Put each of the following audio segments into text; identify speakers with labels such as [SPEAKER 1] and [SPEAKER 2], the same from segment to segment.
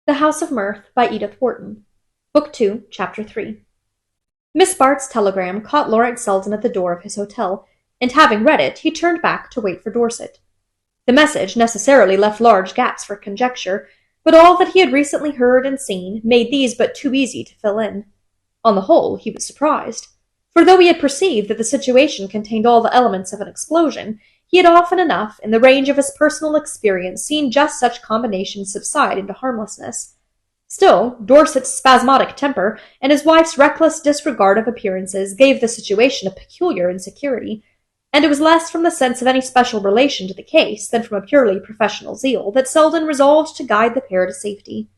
[SPEAKER 1] The House of Mirth by Edith Wharton. Book 2, Chapter 3. Miss Bart's telegram caught Lawrence Selden at the door of his hotel, and having read it, he turned back to wait for Dorset. The message necessarily left large gaps for conjecture, but all that he had recently heard and seen made these but too easy to fill in. On the whole, he was surprised, for though he had perceived that the situation contained all the elements of an explosion, he had often enough, in the range of his personal experience, seen just such combinations subside into harmlessness. Still, Dorset's spasmodic temper and his wife's reckless disregard of appearances gave the situation a peculiar insecurity, and it was less from the sense of any special relation to the case than from a purely professional zeal that Selden resolved to guide the pair to safety.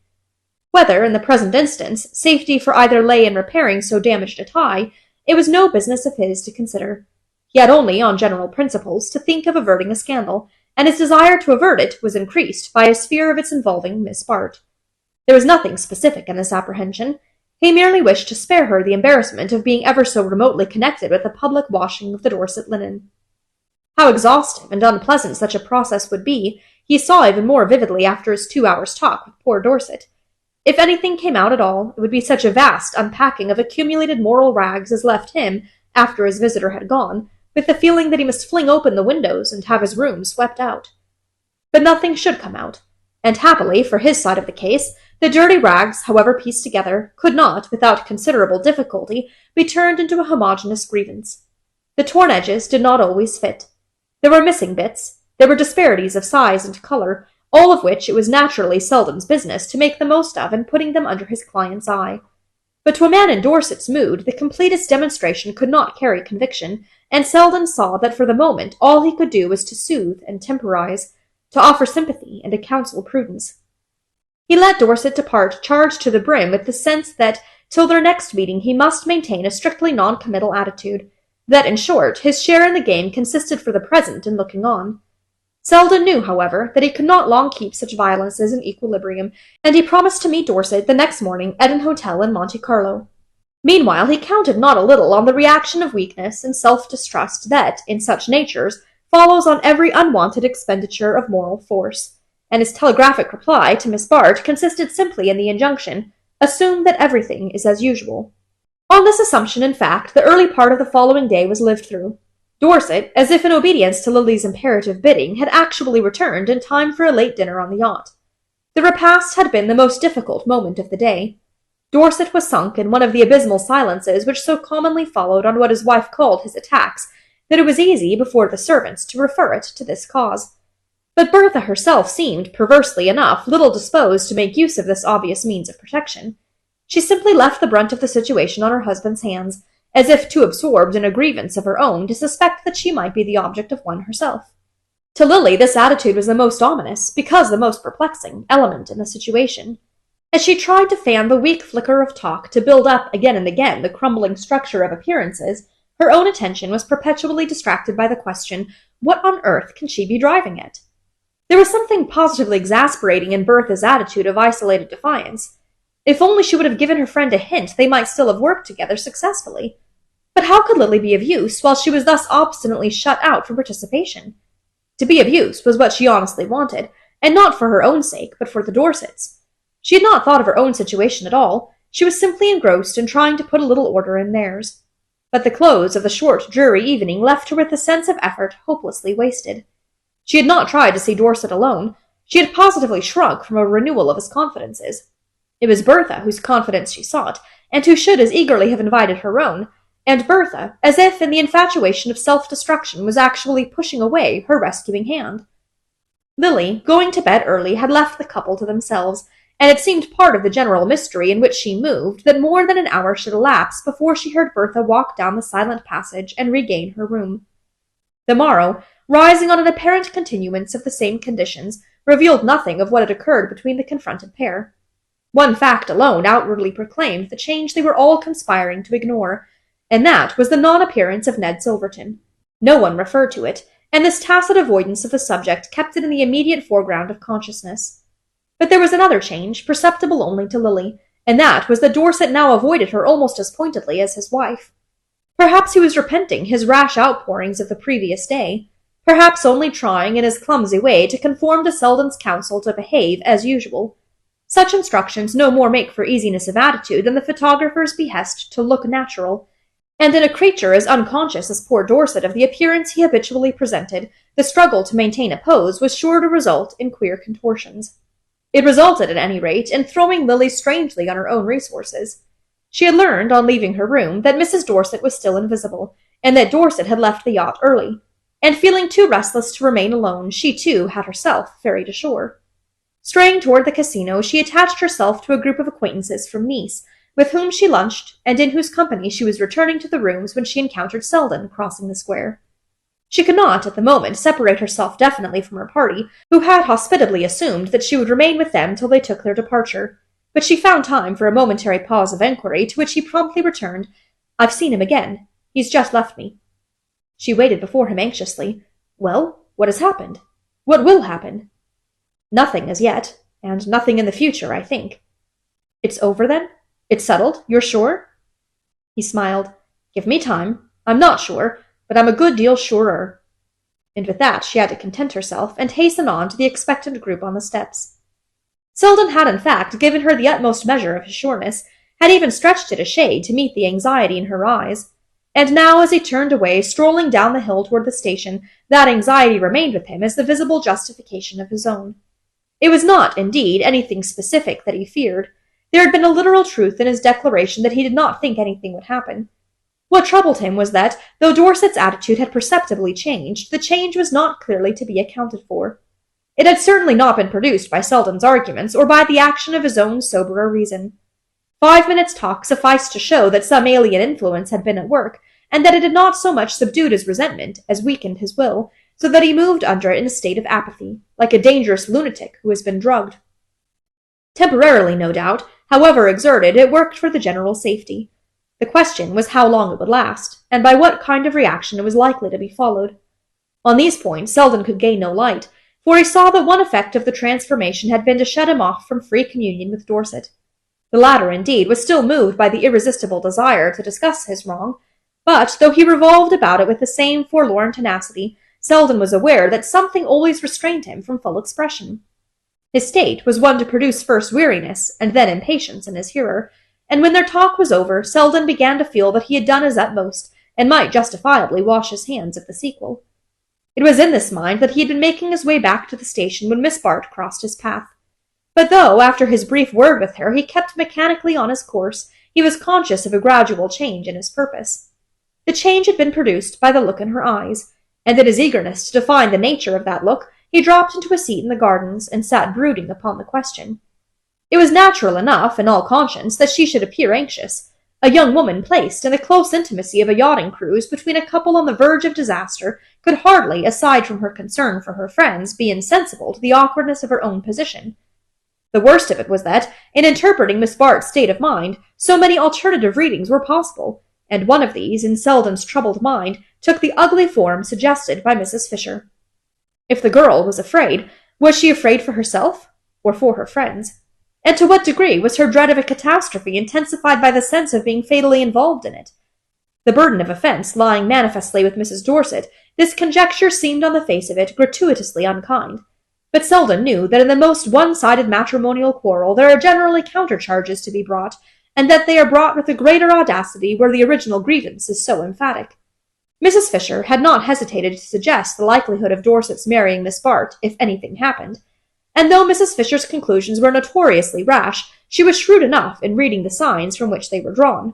[SPEAKER 1] Whether, in the present instance, safety for either lay in repairing so damaged a tie, it was no business of his to consider. He had only, on general principles, to think of averting a scandal, and his desire to avert it was increased by his fear of its involving Miss Bart. There was nothing specific in this apprehension. He merely wished to spare her the embarrassment of being ever so remotely connected with the public washing of the Dorset linen. How exhaustive and unpleasant such a process would be, he saw even more vividly after his 2 hours' talk with poor Dorset. If anything came out at all, it would be such a vast unpacking of accumulated moral rags as left him, after his visitor had gone, with the feeling that he must fling open the windows and have his room swept out. But nothing should come out, and happily for his side of the case, the dirty rags, however pieced together, could not, without considerable difficulty, be turned into a homogeneous grievance. The torn edges did not always fit. There were missing bits, there were disparities of size and colour, all of which it was naturally Selden's business to make the most of in putting them under his client's eye. But to a man in Dorset's mood, the completest demonstration could not carry conviction, and Selden saw that for the moment all he could do was to soothe and temporize, to offer sympathy and to counsel prudence. He let Dorset depart charged to the brim with the sense that till their next meeting he must maintain a strictly non-committal attitude, that, in short, his share in the game consisted for the present in looking on. Selden knew, however, that he could not long keep such violences in equilibrium, and he promised to meet Dorset the next morning at an hotel in Monte Carlo. Meanwhile, he counted not a little on the reaction of weakness and self-distrust that, in such natures, follows on every unwanted expenditure of moral force, and his telegraphic reply to Miss Bart consisted simply in the injunction, "Assume that everything is as usual." On this assumption, in fact, the early part of the following day was lived through. Dorset, as if in obedience to Lily's imperative bidding, had actually returned in time for a late dinner on the yacht. The repast had been the most difficult moment of the day. Dorset was sunk in one of the abysmal silences which so commonly followed on what his wife called his attacks, that it was easy, before the servants, to refer it to this cause. But Bertha herself seemed, perversely enough, little disposed to make use of this obvious means of protection. She simply left the brunt of the situation on her husband's hands, as if too absorbed in a grievance of her own to suspect that she might be the object of one herself. To Lily this attitude was the most ominous, because the most perplexing, element in the situation. As she tried to fan the weak flicker of talk to build up again and again the crumbling structure of appearances, her own attention was perpetually distracted by the question, what on earth can she be driving at? There was something positively exasperating in Bertha's attitude of isolated defiance. If only she would have given her friend a hint, they might still have worked together successfully. But how could Lily be of use while she was thus obstinately shut out from participation? To be of use was what she honestly wanted, and not for her own sake, but for the Dorsets. She had not thought of her own situation at all. She was simply engrossed in trying to put a little order in theirs. But the close of the short, dreary evening left her with a sense of effort hopelessly wasted. She had not tried to see Dorset alone. She had positively shrunk from a renewal of his confidences. It was Bertha whose confidence she sought, and who should as eagerly have invited her own, and Bertha, as if in the infatuation of self-destruction, was actually pushing away her rescuing hand. Lily, going to bed early, had left the couple to themselves, and it seemed part of the general mystery in which she moved that more than an hour should elapse before she heard Bertha walk down the silent passage and regain her room. The morrow, rising on an apparent continuance of the same conditions, revealed nothing of what had occurred between the confronted pair. One fact alone outwardly proclaimed the change they were all conspiring to ignore, and that was the non-appearance of Ned Silverton. No one referred to it, and this tacit avoidance of the subject kept it in the immediate foreground of consciousness. But there was another change, perceptible only to Lily, and that was that Dorset now avoided her almost as pointedly as his wife. Perhaps he was repenting his rash outpourings of the previous day, perhaps only trying in his clumsy way to conform to Selden's counsel to behave as usual. Such instructions no more make for easiness of attitude than the photographer's behest to look natural, and in a creature as unconscious as poor Dorset of the appearance he habitually presented, the struggle to maintain a pose was sure to result in queer contortions. It resulted, at any rate, in throwing Lily strangely on her own resources. She had learned, on leaving her room, that Mrs. Dorset was still invisible, and that Dorset had left the yacht early, and feeling too restless to remain alone, she too had herself ferried ashore. Straying toward the casino, she attached herself to a group of acquaintances from Nice, with whom she lunched, and in whose company she was returning to the rooms when she encountered Selden crossing the square. She could not, at the moment, separate herself definitely from her party, who had hospitably assumed that she would remain with them till they took their departure, but she found time for a momentary pause of enquiry, to which he promptly returned, "I've seen him again. He's just left me." She waited before him anxiously. "Well, what has happened? What will happen?" "Nothing as yet, and nothing in the future, I think." "It's over, then? It's settled? You're sure?" He smiled. "Give me time. I'm not sure, but I'm a good deal surer." And with that she had to content herself, and hasten on to the expectant group on the steps. Selden had, in fact, given her the utmost measure of his sureness, had even stretched it a shade to meet the anxiety in her eyes, and now, as he turned away, strolling down the hill toward the station, that anxiety remained with him as the visible justification of his own. It was not, indeed, anything specific that he feared. There had been a literal truth in his declaration that he did not think anything would happen. What troubled him was that, though Dorset's attitude had perceptibly changed, the change was not clearly to be accounted for. It had certainly not been produced by Selden's arguments, or by the action of his own soberer reason. 5 minutes' talk sufficed to show that some alien influence had been at work, and that it had not so much subdued his resentment as weakened his will, so that he moved under it in a state of apathy, like a dangerous lunatic who has been drugged. Temporarily, no doubt, however exerted, it worked for the general safety. The question was how long it would last, and by what kind of reaction it was likely to be followed. On these points Selden could gain no light, for he saw that one effect of the transformation had been to shut him off from free communion with Dorset. The latter, indeed, was still moved by the irresistible desire to discuss his wrong, but, though he revolved about it with the same forlorn tenacity, Selden was aware that something always restrained him from full expression. His state was one to produce first weariness, and then impatience in his hearer, and when their talk was over, Selden began to feel that he had done his utmost, and might justifiably wash his hands at the sequel. It was in this mind that he had been making his way back to the station when Miss Bart crossed his path. But though, after his brief word with her, he kept mechanically on his course, he was conscious of a gradual change in his purpose. The change had been produced by the look in her eyes, and in his eagerness to define the nature of that look, he dropped into a seat in the gardens, and sat brooding upon the question. It was natural enough, in all conscience, that she should appear anxious. A young woman placed in the close intimacy of a yachting cruise between a couple on the verge of disaster could hardly, aside from her concern for her friends, be insensible to the awkwardness of her own position. The worst of it was that, in interpreting Miss Bart's state of mind, so many alternative readings were possible, and one of these, in Selden's troubled mind, took the ugly form suggested by Mrs. Fisher. If the girl was afraid, was she afraid for herself, or for her friends? And to what degree was her dread of a catastrophe intensified by the sense of being fatally involved in it? The burden of offence lying manifestly with Mrs. Dorset, this conjecture seemed on the face of it gratuitously unkind. But Selden knew that in the most one-sided matrimonial quarrel there are generally countercharges to be brought, and that they are brought with a greater audacity where the original grievance is so emphatic. Mrs. Fisher had not hesitated to suggest the likelihood of Dorset's marrying Miss Bart if anything happened, and though Mrs. Fisher's conclusions were notoriously rash, she was shrewd enough in reading the signs from which they were drawn.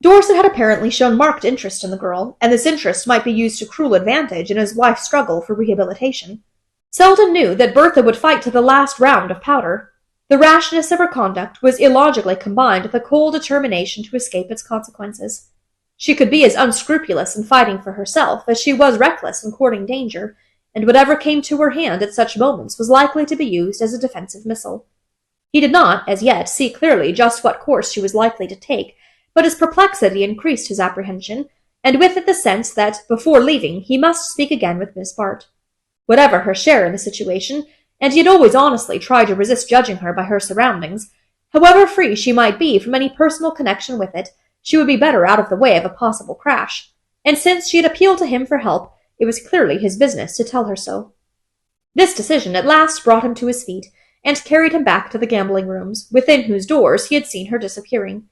[SPEAKER 1] Dorset had apparently shown marked interest in the girl, and this interest might be used to cruel advantage in his wife's struggle for rehabilitation. Selden knew that Bertha would fight to the last round of powder. The rashness of her conduct was illogically combined with a cold determination to escape its consequences. She could be as unscrupulous in fighting for herself as she was reckless in courting danger, and whatever came to her hand at such moments was likely to be used as a defensive missile. He did not, as yet, see clearly just what course she was likely to take, but his perplexity increased his apprehension, and with it the sense that, before leaving, he must speak again with Miss Bart. Whatever her share in the situation, and he had always honestly tried to resist judging her by her surroundings, however free she might be from any personal connection with it, she would be better out of the way of a possible crash, and since she had appealed to him for help, it was clearly his business to tell her so. This decision at last brought him to his feet, and carried him back to the gambling rooms, within whose doors he had seen her disappearing.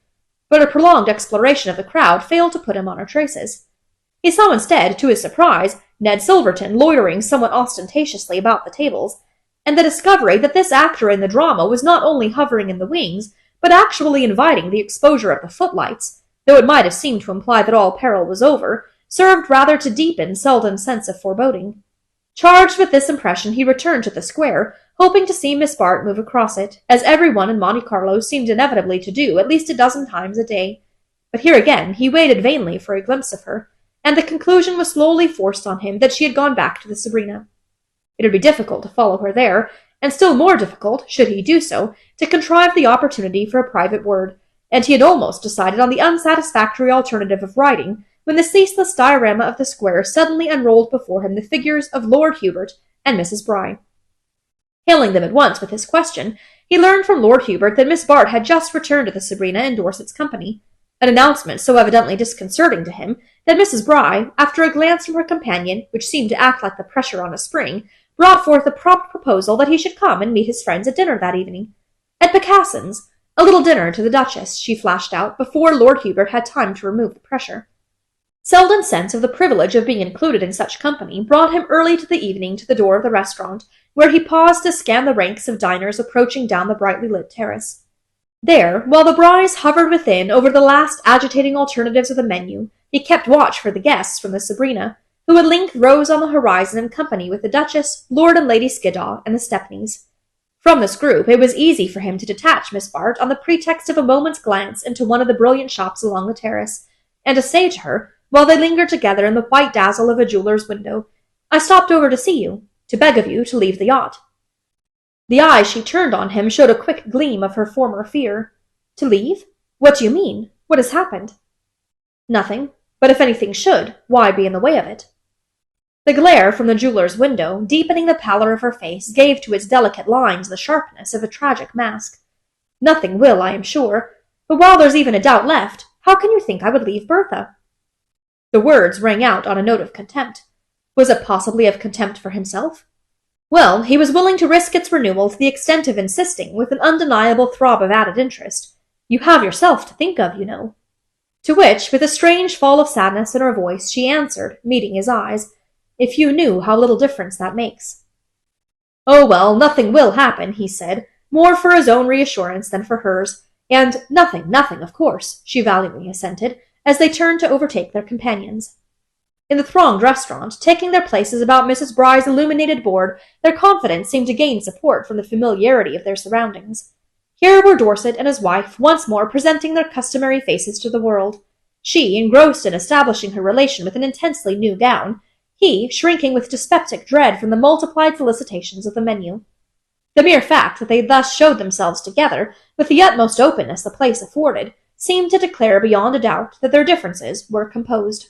[SPEAKER 1] But a prolonged exploration of the crowd failed to put him on her traces. He saw instead, to his surprise, Ned Silverton loitering somewhat ostentatiously about the tables, and the discovery that this actor in the drama was not only hovering in the wings, but actually inviting the exposure of the footlights, though it might have seemed to imply that all peril was over, served rather to deepen Selden's sense of foreboding. Charged with this impression, he returned to the square, hoping to see Miss Bart move across it, as everyone in Monte Carlo seemed inevitably to do at least a dozen times a day. But here again he waited vainly for a glimpse of her, and the conclusion was slowly forced on him that she had gone back to the Sabrina. It would be difficult to follow her there, and still more difficult, should he do so, to contrive the opportunity for a private word, and he had almost decided on the unsatisfactory alternative of writing, when the ceaseless diorama of the square suddenly unrolled before him the figures of Lord Hubert and Mrs. Bry. Hailing them at once with his question, he learned from Lord Hubert that Miss Bart had just returned to the Sabrina in Dorset's company, an announcement so evidently disconcerting to him that Mrs. Bry, after a glance from her companion, which seemed to act like the pressure on a spring, brought forth a prompt proposal that he should come and meet his friends at dinner that evening. At Becasson's, a little dinner to the Duchess, she flashed out, before Lord Hubert had time to remove the pressure. Selden's sense of the privilege of being included in such company brought him early to the evening to the door of the restaurant, where he paused to scan the ranks of diners approaching down the brightly lit terrace. There, while the Brys hovered within over the last agitating alternatives of the menu, he kept watch for the guests from the Sabrina, who at length rose on the horizon in company with the Duchess, Lord and Lady Skiddaw, and the Stepneys. From this group it was easy for him to detach Miss Bart on the pretext of a moment's glance into one of the brilliant shops along the terrace, and to say to her, while they lingered together in the white dazzle of a jeweller's window, "I stopped over to see you, to beg of you to leave the yacht." The eyes she turned on him showed a quick gleam of her former fear. "To leave? What do you mean? What has happened?" "Nothing, but if anything should, why be in the way of it?" The glare from the jeweller's window, deepening the pallor of her face, gave to its delicate lines the sharpness of a tragic mask. "Nothing will, I am sure, but while there's even a doubt left, how can you think I would leave Bertha?" The words rang out on a note of contempt. Was it possibly of contempt for himself? Well, he was willing to risk its renewal to the extent of insisting, with an undeniable throb of added interest. "You have yourself to think of, you know." To which, with a strange fall of sadness in her voice, she answered, meeting his eyes, "If you knew how little difference that makes." "Oh, well, nothing will happen," he said, more for his own reassurance than for hers, and nothing, of course, she valiantly assented, as they turned to overtake their companions. In the thronged restaurant, taking their places about Mrs. Bry's illuminated board, their confidence seemed to gain support from the familiarity of their surroundings. Here were Dorset and his wife once more presenting their customary faces to the world, she engrossed in establishing her relation with an intensely new gown, he shrinking with dyspeptic dread from the multiplied solicitations of the menu. The mere fact that they thus showed themselves together, with the utmost openness the place afforded, seemed to declare beyond a doubt that their differences were composed.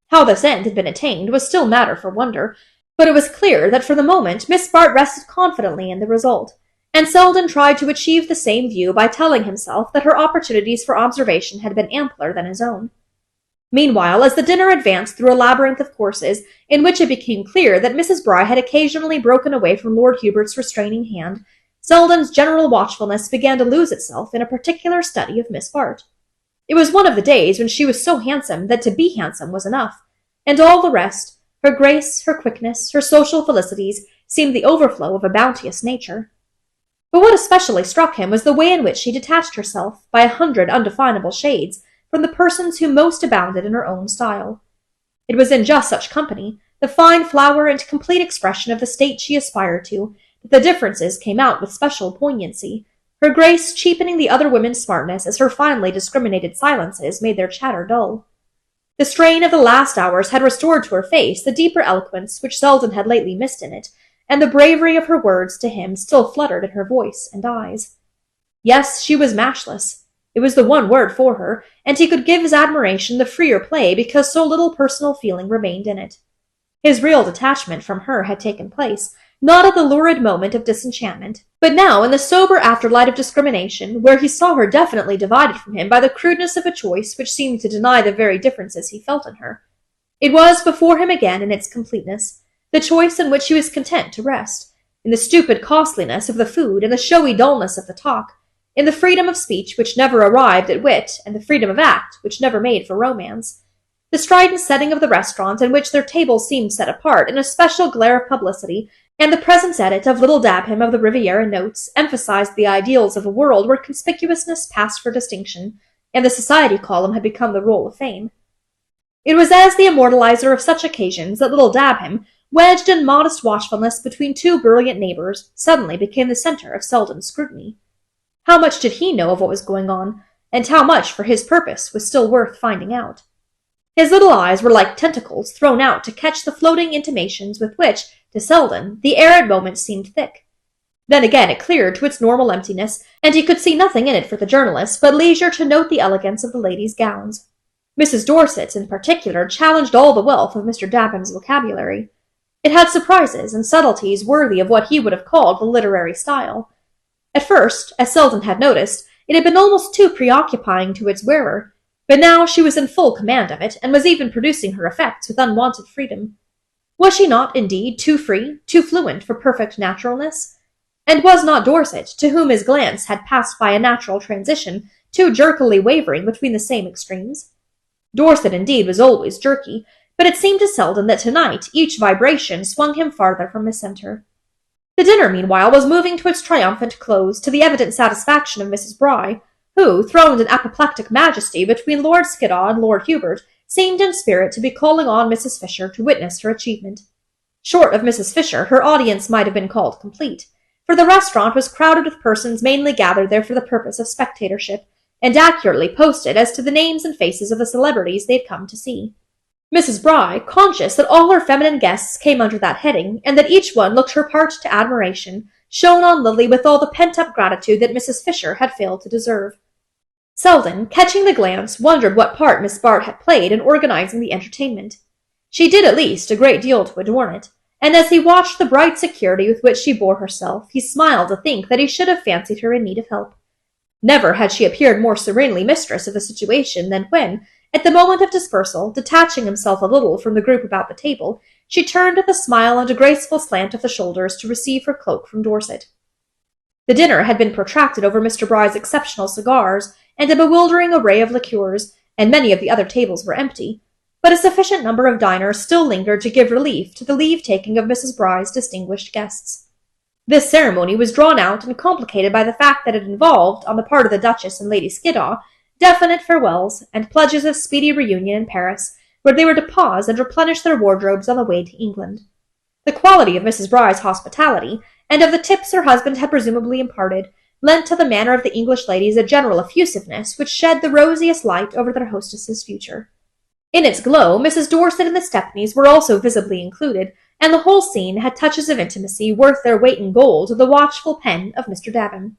[SPEAKER 1] How this end had been attained was still matter for wonder, but it was clear that for the moment Miss Bart rested confidently in the result, and Selden tried to achieve the same view by telling himself that her opportunities for observation had been ampler than his own. Meanwhile, as the dinner advanced through a labyrinth of courses, in which it became clear that Mrs. Bry had occasionally broken away from Lord Hubert's restraining hand, Selden's general watchfulness began to lose itself in a particular study of Miss Bart. It was one of the days when she was so handsome that to be handsome was enough, and all the rest, her grace, her quickness, her social felicities, seemed the overflow of a bounteous nature. But what especially struck him was the way in which she detached herself, by 100 undefinable shades, from the persons who most abounded in her own style. It was in just such company, the fine flower and complete expression of the state she aspired to, that the differences came out with special poignancy, her grace cheapening the other women's smartness as her finely discriminated silences made their chatter dull. The strain of the last hours had restored to her face the deeper eloquence which Selden had lately missed in it, and the bravery of her words to him still fluttered in her voice and eyes. Yes, she was matchless. It was the one word for her, and he could give his admiration the freer play because so little personal feeling remained in it. His real detachment from her had taken place, not at the lurid moment of disenchantment, but now in the sober afterlight of discrimination, where he saw her definitely divided from him by the crudeness of a choice which seemed to deny the very differences he felt in her. It was before him again in its completeness, the choice in which he was content to rest, in the stupid costliness of the food and the showy dullness of the talk, in the freedom of speech which never arrived at wit, and the freedom of act which never made for romance. The strident setting of the restaurant in which their tables seemed set apart in a special glare of publicity, and the presence at it of little Dabham of the Riviera Notes emphasized the ideals of a world where conspicuousness passed for distinction, and the society column had become the roll of fame. It was as the immortalizer of such occasions that little Dabham, wedged in modest watchfulness between two brilliant neighbors, suddenly became the center of Selden's scrutiny. How much did he know of what was going on, and how much, for his purpose, was still worth finding out? His little eyes were like tentacles thrown out to catch the floating intimations with which, to Selden, the arid moment seemed thick. Then again it cleared to its normal emptiness, and he could see nothing in it for the journalist but leisure to note the elegance of the ladies' gowns. Mrs. Dorset's, in particular, challenged all the wealth of Mr. Dabham's vocabulary. It had surprises and subtleties worthy of what he would have called the literary style. At first, as Selden had noticed, it had been almost too preoccupying to its wearer, but now she was in full command of it, and was even producing her effects with unwonted freedom. Was she not, indeed, too free, too fluent for perfect naturalness? And was not Dorset, to whom his glance had passed by a natural transition, too jerkily wavering between the same extremes? Dorset, indeed, was always jerky, but it seemed to Selden that tonight each vibration swung him farther from his centre. The dinner, meanwhile, was moving to its triumphant close, to the evident satisfaction of Mrs. Bry, who, throned in apoplectic majesty between Lord Skiddaw and Lord Hubert, seemed in spirit to be calling on Mrs. Fisher to witness her achievement. Short of Mrs. Fisher, her audience might have been called complete, for the restaurant was crowded with persons mainly gathered there for the purpose of spectatorship, and accurately posted as to the names and faces of the celebrities they had come to see. Mrs. Bry, conscious that all her feminine guests came under that heading, and that each one looked her part to admiration, shone on Lily with all the pent-up gratitude that Mrs. Fisher had failed to deserve. Selden, catching the glance, wondered what part Miss Bart had played in organizing the entertainment. She did at least a great deal to adorn it, and as he watched the bright security with which she bore herself, he smiled to think that he should have fancied her in need of help. Never had she appeared more serenely mistress of the situation than when, at the moment of dispersal, detaching himself a little from the group about the table, she turned with a smile and a graceful slant of the shoulders to receive her cloak from Dorset. The dinner had been protracted over Mr. Bry's exceptional cigars and a bewildering array of liqueurs, and many of the other tables were empty, but a sufficient number of diners still lingered to give relief to the leave-taking of Mrs. Bry's distinguished guests. This ceremony was drawn out and complicated by the fact that it involved, on the part of the Duchess and Lady Skiddaw, definite farewells and pledges of speedy reunion in Paris, where they were to pause and replenish their wardrobes on the way to England. The quality of Mrs. Bry's hospitality, and of the tips her husband had presumably imparted, lent to the manner of the English ladies a general effusiveness which shed the rosiest light over their hostess's future. In its glow, Mrs. Dorset and the Stepneys were also visibly included, and the whole scene had touches of intimacy worth their weight in gold to the watchful pen of Mr. Dabham.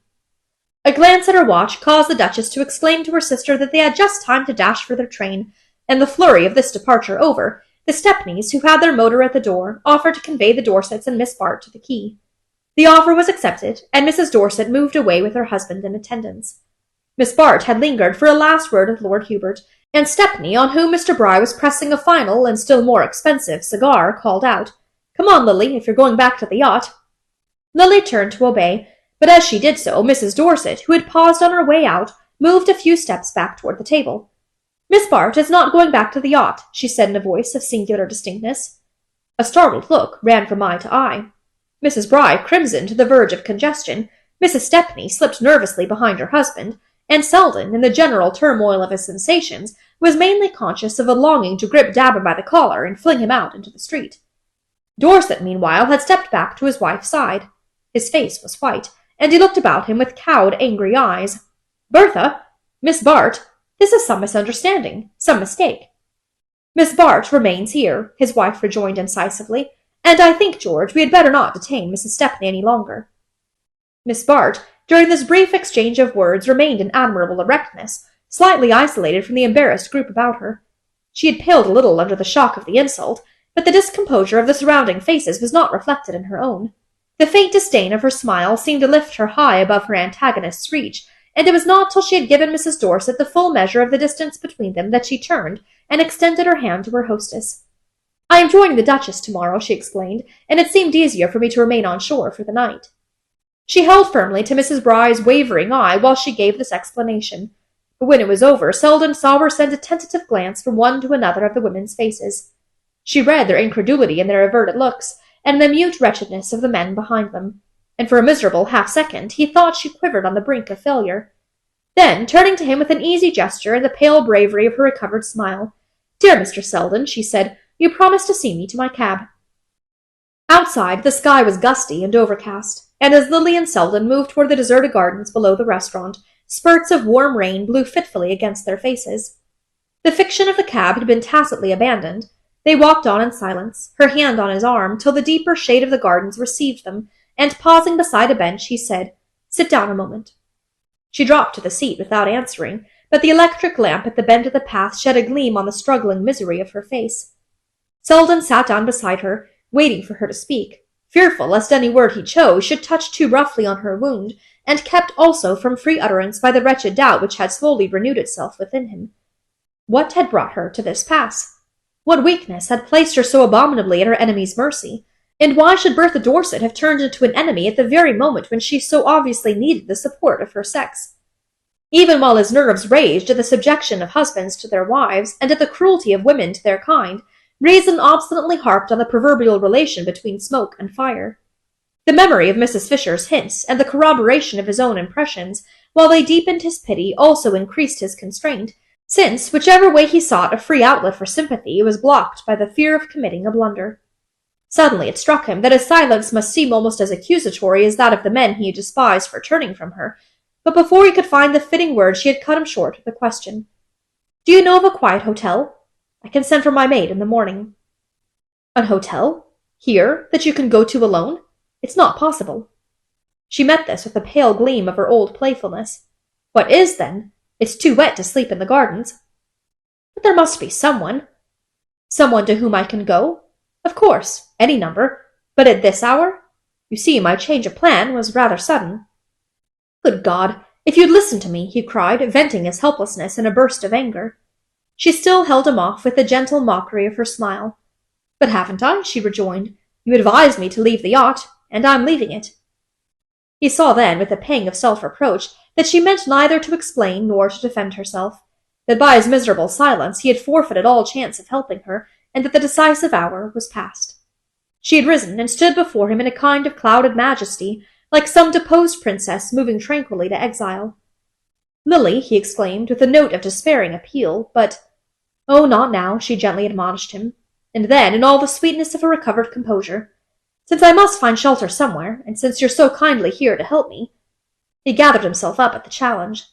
[SPEAKER 1] A glance at her watch caused the Duchess to exclaim to her sister that they had just time to dash for their train, and the flurry of this departure over, the Stepneys, who had their motor at the door, offered to convey the Dorsets and Miss Bart to the quay. The offer was accepted, and Mrs. Dorset moved away with her husband in attendance. Miss Bart had lingered for a last word with Lord Hubert, and Stepney, on whom Mr. Bry was pressing a final and still more expensive cigar, called out, "Come on, Lily, if you're going back to the yacht." Lily turned to obey, but as she did so, Mrs. Dorset, who had paused on her way out, moved a few steps back toward the table. "Miss Bart is not going back to the yacht," she said in a voice of singular distinctness. A startled look ran from eye to eye. Mrs. Bry crimsoned to the verge of congestion, Mrs. Stepney slipped nervously behind her husband, and Selden, in the general turmoil of his sensations, was mainly conscious of a longing to grip Dabham by the collar and fling him out into the street. Dorset, meanwhile, had stepped back to his wife's side. His face was white, and he looked about him with cowed, angry eyes. "Bertha! Miss Bart! This is some misunderstanding, some mistake." "Miss Bart remains here," his wife rejoined incisively, "and I think, George, we had better not detain Mrs. Stepney any longer." Miss Bart, during this brief exchange of words, remained in admirable erectness, slightly isolated from the embarrassed group about her. She had paled a little under the shock of the insult, but the discomposure of the surrounding faces was not reflected in her own. The faint disdain of her smile seemed to lift her high above her antagonist's reach, and it was not till she had given Mrs. Dorset the full measure of the distance between them that she turned and extended her hand to her hostess. I am joining the Duchess tomorrow, she explained, and it seemed easier for me to remain on shore for the night. She held firmly to Mrs. Brye's wavering eye while she gave this explanation, but when it was over, Selden saw her send a tentative glance from one to another of the women's faces. She read their incredulity in their averted looks, and the mute wretchedness of the men behind them, and for a miserable half-second he thought she quivered on the brink of failure. Then, turning to him with an easy gesture and the pale bravery of her recovered smile, "Dear Mr. Selden," she said, "you promised to see me to my cab." Outside, the sky was gusty and overcast, and as Lily and Selden moved toward the deserted gardens below the restaurant, spurts of warm rain blew fitfully against their faces. The fiction of the cab had been tacitly abandoned. They walked on in silence, her hand on his arm, till the deeper shade of the gardens received them, and pausing beside a bench, he said, "Sit down a moment." She dropped to the seat without answering, but the electric lamp at the bend of the path shed a gleam on the struggling misery of her face. Selden sat down beside her, waiting for her to speak, fearful lest any word he chose should touch too roughly on her wound, and kept also from free utterance by the wretched doubt which had slowly renewed itself within him. What had brought her to this pass? What weakness had placed her so abominably at her enemy's mercy? And why should Bertha Dorset have turned into an enemy at the very moment when she so obviously needed the support of her sex? Even while his nerves raged at the subjection of husbands to their wives, and at the cruelty of women to their kind, reason obstinately harped on the proverbial relation between smoke and fire. The memory of Mrs. Fisher's hints, and the corroboration of his own impressions, while they deepened his pity, also increased his constraint, since, whichever way he sought a free outlet for sympathy, was blocked by the fear of committing a blunder. Suddenly it struck him that his silence must seem almost as accusatory as that of the men he despised for turning from her, but before he could find the fitting word she had cut him short with a question. "Do you know of a quiet hotel? I can send for my maid in the morning." "An hotel? Here? That you can go to alone? It's not possible." She met this with a pale gleam of her old playfulness. "What is, then? It's too wet to sleep in the gardens." "But there must be someone." "Someone to whom I can go? Of course, any number. But at this hour? You see, my change of plan was rather sudden." "Good God! If you'd listened to me," he cried, venting his helplessness in a burst of anger. She still held him off with the gentle mockery of her smile. "But haven't I?" she rejoined. "You advised me to leave the yacht, and I'm leaving it." He saw then, with a pang of self-reproach, that she meant neither to explain nor to defend herself, that by his miserable silence he had forfeited all chance of helping her, and that the decisive hour was past. She had risen and stood before him in a kind of clouded majesty, like some deposed princess moving tranquilly to exile. "Lily," he exclaimed, with a note of despairing appeal, but— "Oh, not now," she gently admonished him, and then, in all the sweetness of her recovered composure, "Since I must find shelter somewhere, and since you're so kindly here to help me—" He gathered himself up at the challenge.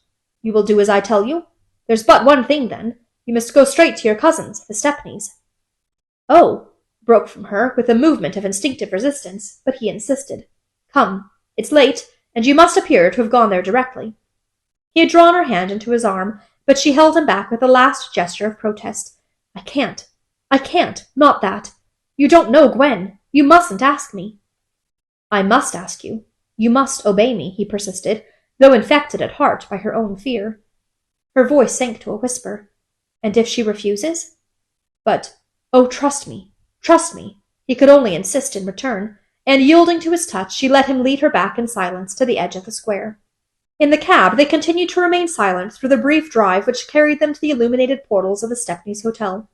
[SPEAKER 1] "You will do as I tell you? There's but one thing, then. You must go straight to your cousins, the Stepneys." "Oh," broke from her, with a movement of instinctive resistance, but he insisted. "Come. It's late, and you must appear to have gone there directly." He had drawn her hand into his arm, but she held him back with a last gesture of protest. I can't. Not that. You don't know Gwen. You mustn't ask me." "I must ask you. You must obey me," he persisted, though infected at heart by her own fear. Her voice sank to a whisper. "And if she refuses?" "But, oh, trust me, he could only insist in return, and yielding to his touch, she let him lead her back in silence to the edge of the square. In the cab, they continued to remain silent through the brief drive which carried them to the illuminated portals of the Stepneys' hotel.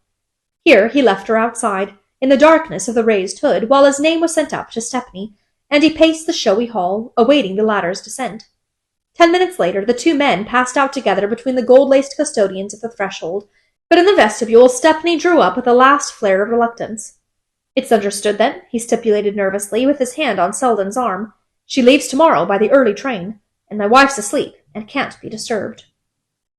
[SPEAKER 1] Here he left her outside, in the darkness of the raised hood, while his name was sent up to Stepney, and he paced the showy hall, awaiting the latter's descent. 10 minutes later, the two men passed out together between the gold-laced custodians at the threshold, but in the vestibule Stepney drew up with a last flare of reluctance. "It's understood, then," he stipulated nervously, with his hand on Selden's arm. "She leaves tomorrow by the early train, and my wife's asleep and can't be disturbed."